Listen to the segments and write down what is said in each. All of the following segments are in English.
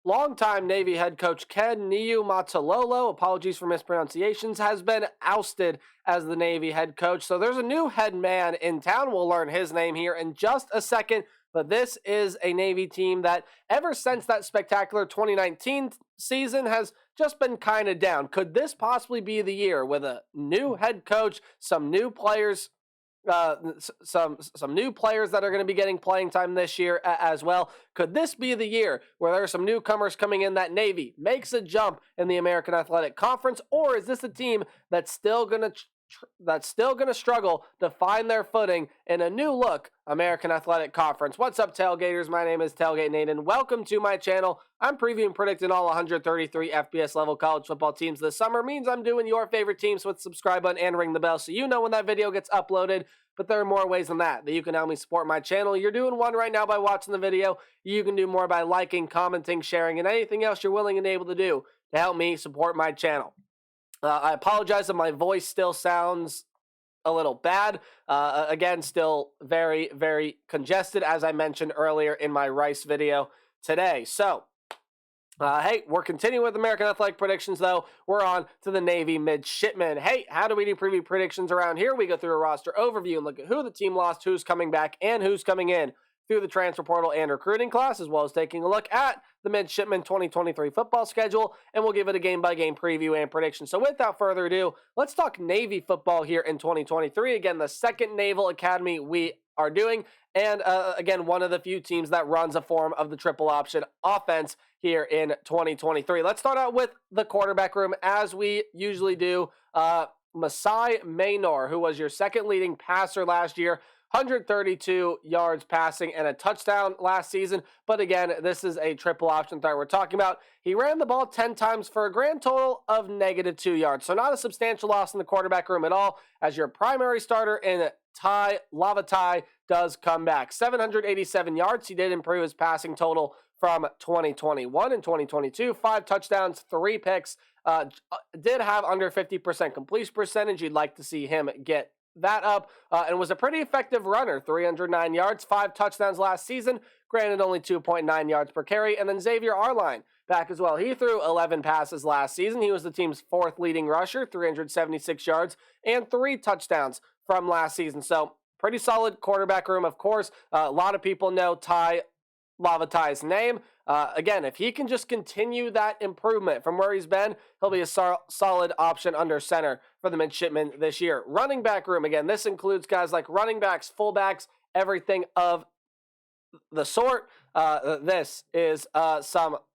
Longtime Navy head coach Ken Niumatalolo, apologies for mispronunciations, has been ousted as the Navy head coach. So there's a new head man in town. We'll learn his name here in just a second. But this is a Navy team that ever since that spectacular 2019 season has just been kind of down. Could this possibly be the year with a new head coach, some new players, some new players that are going to be getting playing time this year as well? Could this be the year where there are some newcomers coming in that Navy makes a jump in the American Athletic Conference, or is this a team that's still going to struggle to find their footing in a new look American Athletic Conference? What's up, Tailgaters? My name is Tailgate Nate, and welcome to my channel. I'm previewing and predicting all 133 FBS level college football teams this summer. Means I'm doing your favorite teams with subscribe button and ring the bell so you know when that video gets uploaded. But there are more ways than that you can help me support my channel. You're doing one right now by watching the video. You can do more by liking, commenting, sharing, and anything else you're willing and able to do to help me support my channel. I apologize if my voice still sounds a little bad. Again, still very, very congested, as I mentioned earlier in my Rice video today. So, hey, we're continuing with American Athletic predictions, though. We're on to the Navy Midshipmen. Hey, how do we do preview predictions around here? We go through a roster overview and look at who the team lost, who's coming back, and who's coming in through the transfer portal and recruiting class, as well as taking a look at the Midshipmen 2023 football schedule, and we'll give it a game-by-game preview and prediction. So without further ado, let's talk Navy football here in 2023. Again, the second Naval Academy we are doing, and again, one of the few teams that runs a form of the triple option offense here in 2023. Let's start out with the quarterback room, as we usually do. Masai Maynor, who was your second leading passer last year, 132 yards passing and a touchdown last season. But again, this is a triple option that we're talking about. He ran the ball 10 times for a grand total of -2 yards. So not a substantial loss in the quarterback room at all, as your primary starter in Tai Lavatai does come back. 787 yards. He did improve his passing total from 2021 and 2022. 5 touchdowns, 3 picks. Did have under 50% completion percentage. You'd like to see him get that up, and was a pretty effective runner. 309 yards, 5 touchdowns last season, granted only 2.9 yards per carry. And then Xavier Arline back as well. He threw 11 passes last season. He was the team's 4th leading rusher, 376 yards and 3 touchdowns from last season. So pretty solid quarterback room. Of course, a lot of people know Tai Lavatai's name. Again, if he can just continue that improvement from where he's been, he'll be a solid option under center for the Midshipmen this year. Running back room, again, this includes guys like running backs, fullbacks, everything of the sort. This is there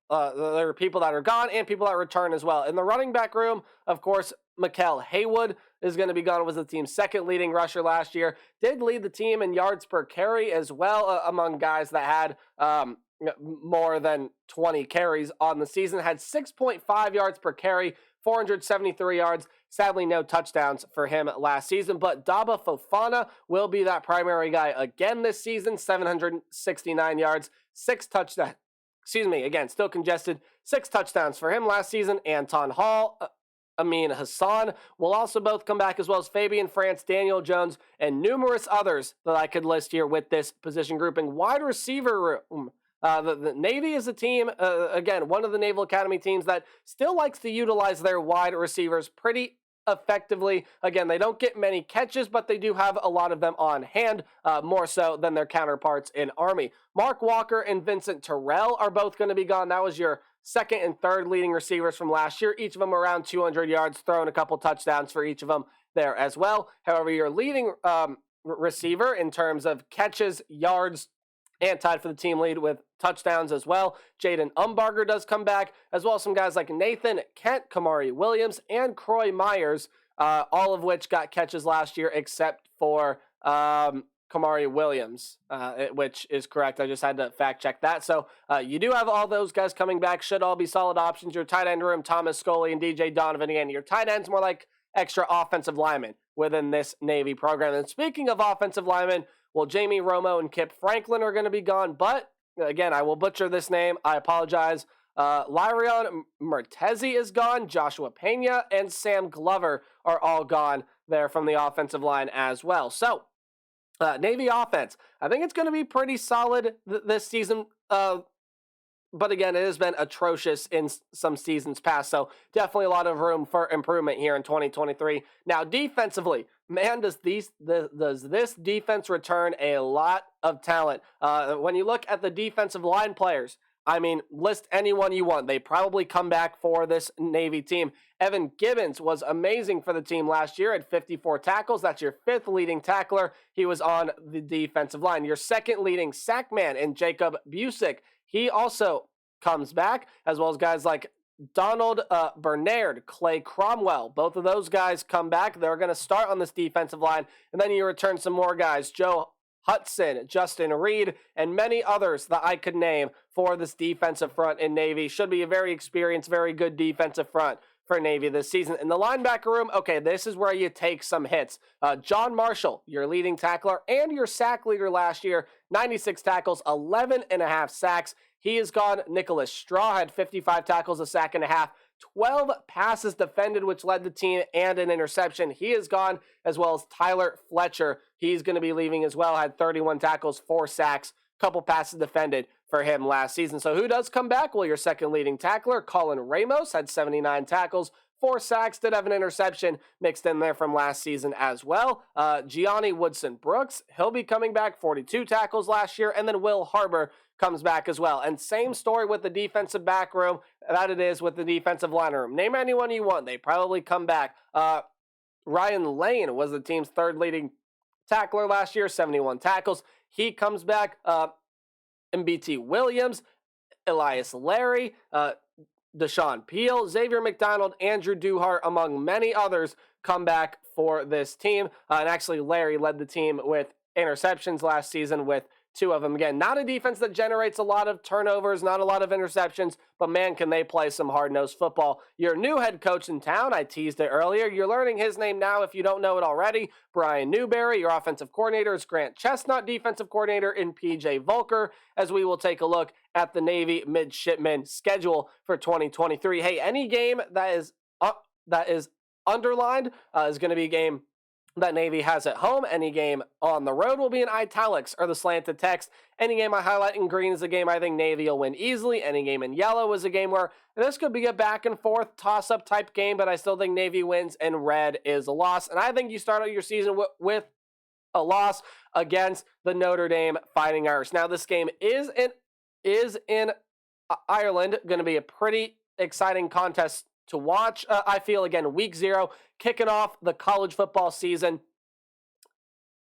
are people that are gone and people that return as well. In the running back room, of course, Mikael Haywood is going to be gone. Was the team's 2nd leading rusher last year. Did lead the team in yards per carry as well, among guys that had more than 20 carries on the season. Had 6.5 yards per carry, 473 yards. Sadly, no touchdowns for him last season. But Daba Fofana will be that primary guy again this season. 769 yards, 6 touchdowns. Excuse me, again, still congested. 6 touchdowns for him last season. Anton Hall, Amin Hassan will also both come back, as well as Fabian France, Daniel Jones, and numerous others that I could list here with this position grouping. Wide receiver room. The Navy is a team, again, one of the Naval Academy teams that still likes to utilize their wide receivers pretty effectively. Again, they don't get many catches, but they do have a lot of them on hand, more so than their counterparts in Army. Mark Walker and Vincent Terrell are both going to be gone. That was your 2nd and 3rd leading receivers from last year, each of them around 200 yards, throwing a couple touchdowns for each of them there as well. However, your leading receiver in terms of catches, yards, and tied for the team lead with touchdowns as well, Jaden Umbarger does come back, as well as some guys like Nathan Kent, Kamari Williams, and Croy Myers, all of which got catches last year except for Kamari Williams, which is correct. I just had to fact check that. So you do have all those guys coming back. Should all be solid options. Your tight end room, Thomas Scully and DJ Donovan again. Your tight end's more like extra offensive linemen within this Navy program. And speaking of offensive linemen, well, Jamie Romo and Kip Franklin are going to be gone. But again, I will butcher this name. I apologize. Lyrion Mertezi is gone. Joshua Pena and Sam Glover are all gone there from the offensive line as well. So Navy offense, I think it's going to be pretty solid this season. But again, it has been atrocious in some seasons past, so definitely a lot of room for improvement here in 2023. Now, defensively, man, does this defense return a lot of talent. When you look at the defensive line players, I mean, list anyone you want. They probably come back for this Navy team. Evan Gibbons was amazing for the team last year at 54 tackles. That's your fifth leading tackler. He was on the defensive line. Your second leading sack man in Jacob Busick. He also comes back, as well as guys like Donald Bernard, Clay Cromwell. Both of those guys come back. They're going to start on this defensive line. And then you return some more guys. Joe Hudson, Justin Reed, and many others that I could name for this defensive front in Navy. Should be a very experienced, very good defensive front for Navy this season. In the linebacker room, okay, this is where you take some hits. John Marshall, your leading tackler and your sack leader last year, 96 tackles, 11 and a half sacks. He is gone. Nicholas Straw had 55 tackles, a sack and a half, 12 passes defended, which led the team, and an interception. He is gone, as well as Tyler Fletcher. He's going to be leaving as well, had 31 tackles, 4 sacks, couple passes defended for him last season. So who does come back? Well, your second leading tackler, Colin Ramos, had 79 tackles, 4 sacks, did have an interception mixed in there from last season as well. Gianni Woodson-Brooks, he'll be coming back, 42 tackles last year, and then Will Harbor comes back as well. And same story with the defensive back room that it is with the defensive line room. Name anyone you want, they probably come back. Ryan Lane was the team's third leading tackler last year, 71 tackles. He comes back. MBT Williams, Elias Larry, Deshaun Peel, Xavier McDonald, Andrew Duhart, among many others, come back for this team. And actually, Larry led the team with interceptions last season with 2 of them. Again, not a defense that generates a lot of turnovers, not a lot of interceptions, but man, can they play some hard-nosed football. Your new head coach in town, I teased it earlier. You're learning his name now if you don't know it already. Brian Newberry, your offensive coordinator, is Grant Chestnut, defensive coordinator in PJ Volker, as we will take a look at the Navy Midshipmen schedule for 2023. Hey, any game that is underlined is going to be a game that Navy has at home. Any game on the road will be in italics or the slanted text. Any game I highlight in green is a game I think Navy will win easily. Any game in yellow is a game where this could be a back and forth toss-up type game, but I still think Navy wins, and red is a loss. And I think you start out your season with a loss against the Notre Dame Fighting Irish. Now, this game is in Ireland, going to be a pretty exciting contest to watch. I feel, again, week 0, kicking off the college football season.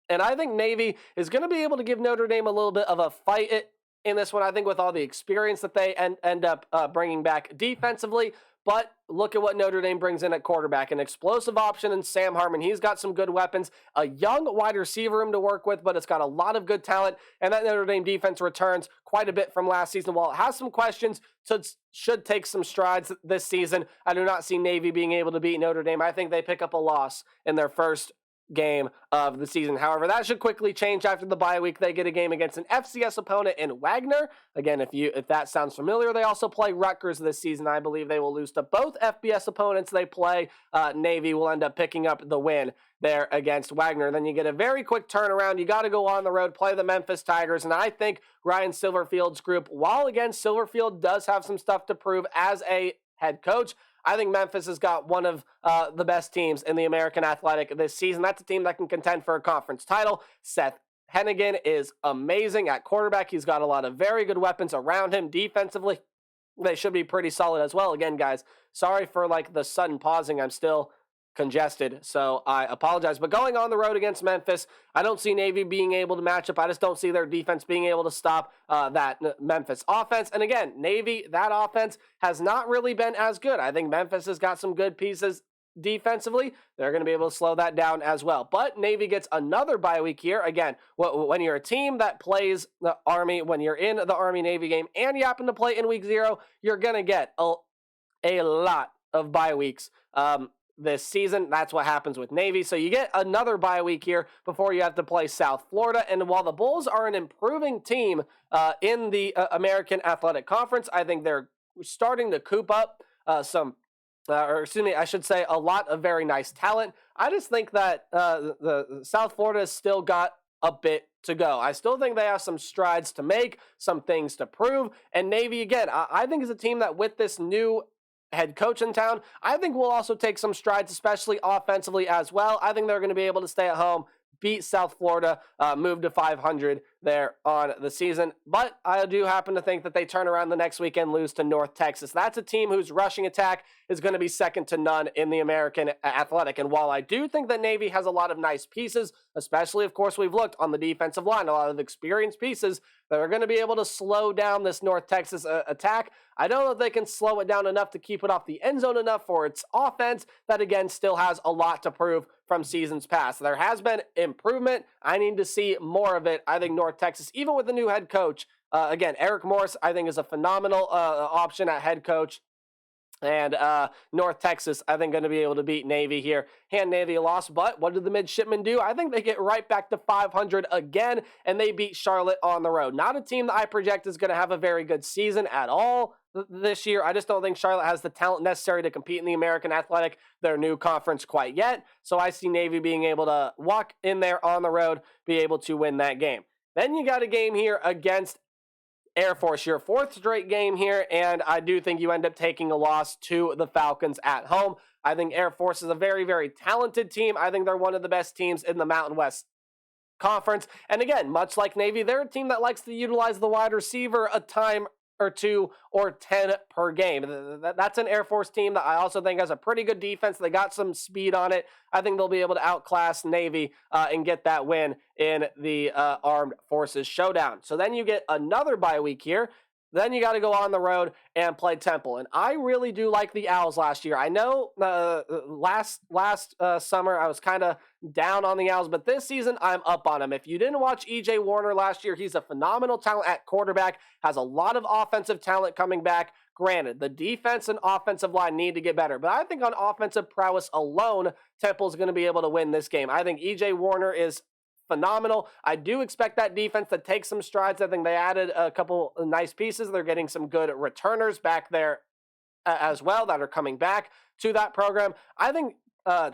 And I think Navy is going to be able to give Notre Dame a little bit of a fight in this one, I think, with all the experience that they end up bringing back defensively. But look at what Notre Dame brings in at quarterback. An explosive option in Sam Hartman. He's got some good weapons. A young wide receiver room to work with, but it's got a lot of good talent. And that Notre Dame defense returns quite a bit from last season. While it has some questions, should take some strides this season. I do not see Navy being able to beat Notre Dame. I think they pick up a loss in their first game of the season. However, that should quickly change after the bye week. They get a game against an FCS opponent in Wagner. Again, if that sounds familiar, they also play Rutgers this season. I believe they will lose to both FBS opponents they play. Navy will end up picking up the win there against Wagner. Then you get a very quick turnaround. You got to go on the road, play the Memphis Tigers, and I think Ryan Silverfield's group, while again Silverfield does have some stuff to prove as a head coach, I think Memphis has got one of the best teams in the American Athletic this season. That's a team that can contend for a conference title. Seth Hennigan is amazing at quarterback. He's got a lot of very good weapons around him. Defensively, they should be pretty solid as well. Again, guys, sorry for the sudden pausing. I'm still congested, so I apologize. But going on the road against Memphis, I don't see Navy being able to match up. I just don't see their defense being able to stop that Memphis offense. And again, Navy, that offense has not really been as good. I think Memphis has got some good pieces defensively. They're going to be able to slow that down as well. But Navy gets another bye week here. Again, when you're a team that plays the Army, when you're in the Army-Navy game and you happen to play in week 0, you're going to get a lot of bye weeks this season. That's what happens with Navy. So you get another bye week here before you have to play South Florida. And while the Bulls are an improving team in the American Athletic Conference, I think they're starting to coop up a lot of very nice talent. I just think that the South Florida has still got a bit to go. I still think they have some strides to make, some things to prove. And Navy, again, I think is a team that with this new head coach in town, I think will also take some strides, especially offensively as well. I think they're going to be able to stay at home, beat South Florida, move to 500 there on the season. But I do happen to think that they turn around the next weekend, lose to North Texas. That's a team whose rushing attack is going to be second to none in the American Athletic. And while I do think that Navy has a lot of nice pieces, especially, of course, we've looked on the defensive line, a lot of experienced pieces that are going to be able to slow down this North Texas attack. I don't know if they can slow it down enough to keep it off the end zone enough for its offense that, again, still has a lot to prove from seasons past. There has been improvement. I need to see more of it. I think North Texas, even with the new head coach, again, Eric Morris, I think is a phenomenal option at head coach. And North Texas, I think, going to be able to beat Navy here. Hand Navy a loss, but what did the Midshipmen do? I think they get right back to 500 again, and they beat Charlotte on the road. Not a team that I project is going to have a very good season at all this year. I just don't think Charlotte has the talent necessary to compete in the American Athletic, their new conference, quite yet. So I see Navy being able to walk in there on the road, be able to win that game. Then you got a game here against Air Force, your fourth straight game here, and I do think you end up taking a loss to the Falcons at home. I think Air Force is a very, very talented team. I think they're one of the best teams in the Mountain West Conference. And again, much like Navy, they're a team that likes to utilize the wide receiver a time or 2 or 10 per game. That's an Air Force team that I also think has a pretty good defense. They got some speed on it. I think they'll be able to outclass Navy and get that win in the Armed Forces Showdown. So then you get another bye week here. Then you got to go on the road and play Temple. And I really do like the Owls last year. I know last summer I was kind of down on the Owls, but this season I'm up on them. If you didn't watch E.J. Warner last year, he's a phenomenal talent at quarterback, has a lot of offensive talent coming back. Granted, the defense and offensive line need to get better, but I think on offensive prowess alone, Temple's going to be able to win this game. I think E.J. Warner is phenomenal. I do expect that defense to take some strides. I think they added a couple of nice pieces. They're getting some good returners back there as well that are coming back to that program. I think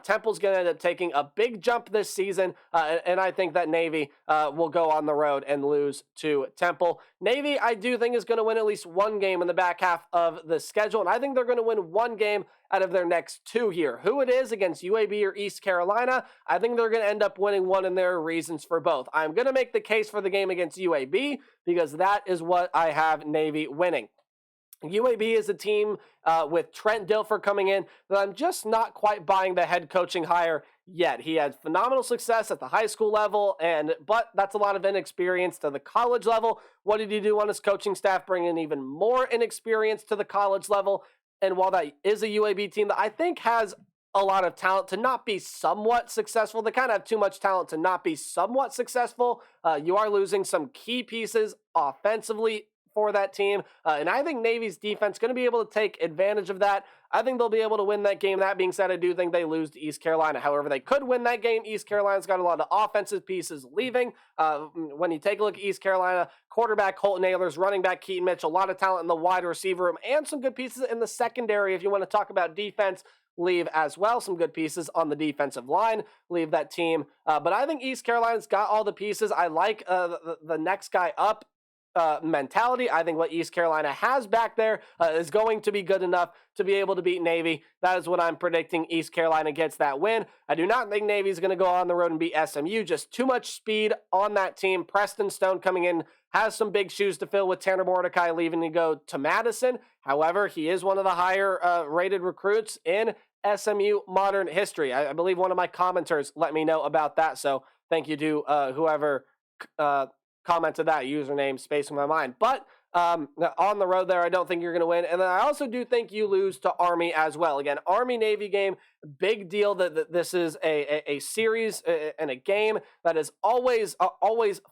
Temple's going to end up taking a big jump this season, and I think that Navy will go on the road and lose to Temple. Navy, I do think, is going to win at least one game in the back half of the schedule, and I think they're going to win one game out of their next 2 here. Who it is against UAB or East Carolina, I think they're going to end up winning one, and there are reasons for both. I'm going to make the case for the game against UAB because that is what I have Navy winning. UAB is a team with Trent Dilfer coming in that I'm just not quite buying the head coaching hire yet. He had phenomenal success at the high school level, but that's a lot of inexperience to the college level. What did he do on his coaching staff? Bring in even more inexperience to the college level. And while that is a UAB team that I think has a lot of talent to not be somewhat successful, they kind of have too much talent to not be somewhat successful. You are losing some key pieces offensively for that team. And I think Navy's defense is going to be able to take advantage of that. I think they'll be able to win that game. That being said, I do think they lose to East Carolina. However, they could win that game. East Carolina's got a lot of offensive pieces leaving. When you take a look at East Carolina, quarterback Colton Ahlers, running back Keaton Mitchell, a lot of talent in the wide receiver room, and some good pieces in the secondary. If you want to talk about defense, leave as well. Some good pieces on the defensive line. Leave that team. But I think East Carolina's got all the pieces. I like the next guy up mentality. I think what East Carolina has back there is going to be good enough to be able to beat Navy. That is what I'm predicting. East Carolina gets that win. I do not think Navy is going to go on the road and beat SMU. Just too much speed on that team. Preston Stone coming in has some big shoes to fill with Tanner Mordecai leaving to go to Madison. However, he is one of the higher rated recruits in SMU modern history. I believe one of my commenters let me know about that. So thank you to whoever commented that username, spacing my mind. But on the road there, I don't think you're going to win. And then I also do think you lose to Army as well. Again, Army-Navy game, big deal that this is a series and a game that is always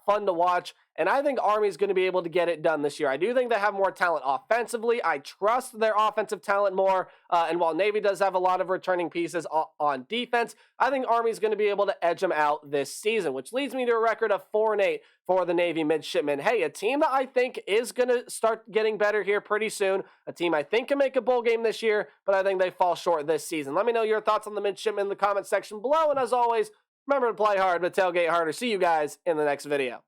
fun to watch. And I think Army's going to be able to get it done this year. I do think they have more talent offensively. I trust their offensive talent more. And while Navy does have a lot of returning pieces on defense, I think Army's going to be able to edge them out this season, which leads me to a record of 4-8 for the Navy Midshipmen. Hey, a team that I think is going to start getting better here pretty soon. A team I think can make a bowl game this year, but I think they fall short this season. Let me know your thoughts on the Midshipmen in the comment section below. And as always, Remember to play hard, but tailgate harder. See you guys in the next video.